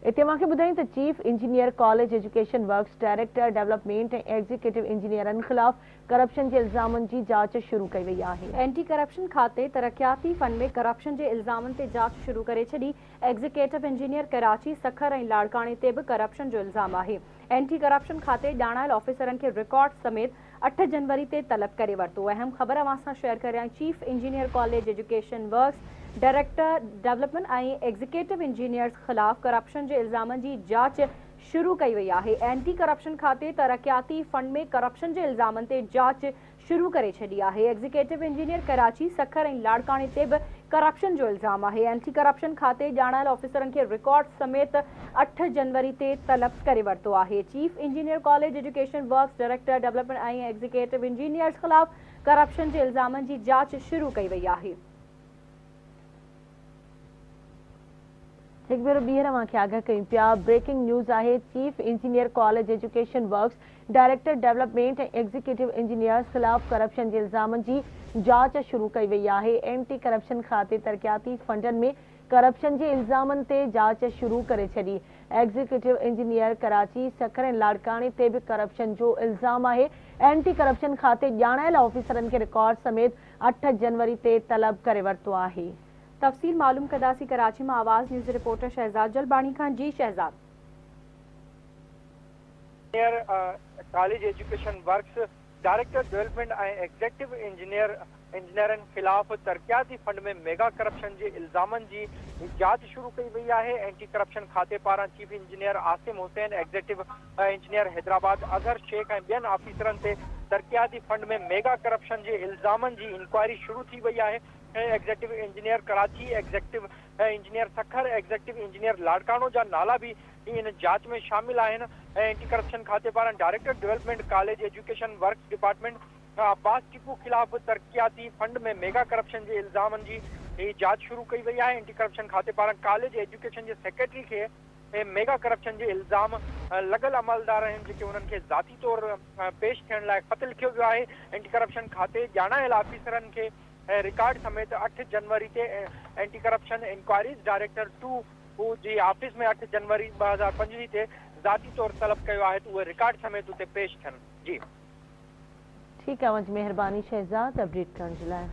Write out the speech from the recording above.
इतमां खे ॿुधायूं त chief engineer college education works director development ऐं एग्जीक्यूटिव इंजीनियरनि ख़िलाफ़ करप्शन के इल्ज़ामनि जी जांच शुरू कई वई आहे। एंटी करप्शन खाते तरक्याती फंड में करप्शन के इल्ज़ामनि ते जांच शुरू करे छॾी। एग्जीक्यूटिव इंजीनियर कराची सखर ऐं लाड़काणे ते भी करप्शन जो इल्ज़ाम आहे। एंटी करप्शन खाते ॼाणायल ऑफिसरनि खे रिकॉर्ड समेत 8 जनवरी ते तलब करे वरितो। अहम ख़बर अवां सां शेयर करियां। Chief engineer college education works director development ऐं एग्जीक्यूटिव इंजीनियर्स ख़िलाफ़ करप्शन के इल्ज़ामनि जी जांच शुरू कई वई आहे। एंटी करप्शन खाते तरक्याती फंड में करप्शन के इल्ज़ामनि ते जांच शुरू करे छॾी आहे। एग्जीक्यूटिव इंजीनियर कराची सखर ऐं लाड़काणे ते भी करप्शन जो इल्ज़ाम आहे। एंटी करप्शन खाते ॼाणायल ऑफिसरनि खे रिकॉर्ड समेत 8 जनवरी ते तलब करे वरितो आहे। Chief engineer college education works director development ऐं एग्जीक्यूटिव इंजीनियर्स ख़िलाफ़ करप्शन के इल्ज़ामनि जी जांच शुरू कई वई आहे। एक भेरो ॿीहर अवांखे आगाह कयूं पिया। ब्रेकिंग न्यूज़ आहे। Chief engineer college education works director development ऐं एग्जीक्यूटिव इंजीनियर्स ख़िलाफ़ करप्शन के इल्ज़ामनि जी जांच शुरू कई वई आहे। एंटी करप्शन खाते तरक्याती फंडनि में करप्शन के इल्ज़ामनि ते जांच शुरू करे छॾी। एग्जीक्यूटिव इंजीनियर कराची सखर ऐं लाड़काणे ते भी करप्शन जो इल्ज़ाम आहे। एंटी करप्शन खाते ॼाणायल ऑफिसरनि खे रिकॉर्ड समेत 8 जनवरी ते तलब करे वरितो आहे। तफ़सील मालूम कंदासीं। कराची में आवाज़ न्यूज़ रिपोर्टर शहजाद जलबाणी खान। जी Shahzad. College education works director development ऐं एग्जीक्यूटिव इंजीनियरनि ख़िलाफ़ तरक्याती फंड में मेगा करप्शन के इल्ज़ामनि जी जांच शुरू कई वई आहे। एंटी करप्शन खाते पारां chief engineer Asim Hussain, executive engineer Hyderabad Azhar Shaikh ऐं ॿियनि ऑफिसरनि ते तरक्याती फंड में मेगा करप्शन के इल्ज़ामनि जी इंक्वायरी शुरू थी वई आहे। Executive engineer Karachi, executive engineer Sukkur, executive engineer Larkana जा नाला भी इन जांच में शामिल आहिनि। एंटी करप्शन खाते पारां director development college education works department Abbas Tipu खिलाफ तरक्याती फंड में मेगा करप्शन के इल्ज़ामनि जी जांच शुरू कई वई आहे। एंटी करप्शन खाते पारां कॉलेज एजुकेशन के सेक्रेटरी के मेगा करप्शन के इल्ज़ाम लगल अमलदार आहिनि जेके उन्हनि खे ज़ाती तौर पेश थियण लाइ ख़त लिखियो वियो आहे। एंटी करप्शन खाते ॼाणायल ऑफिसरनि खे रिकॉर्ड समेत 8 जनवरी ते एंटी करप्शन इंक्वायरीज डायरेक्टर 2 जी ऑफिस में 8 जनवरी 2025 ते ज़ाती तौर तलब कयो आहे त उहे रिकॉर्ड समेत उते पेश थियनि। जी ठीक है, मुझे मेहरबानी शहजाद अपडेट करण जे लाइ।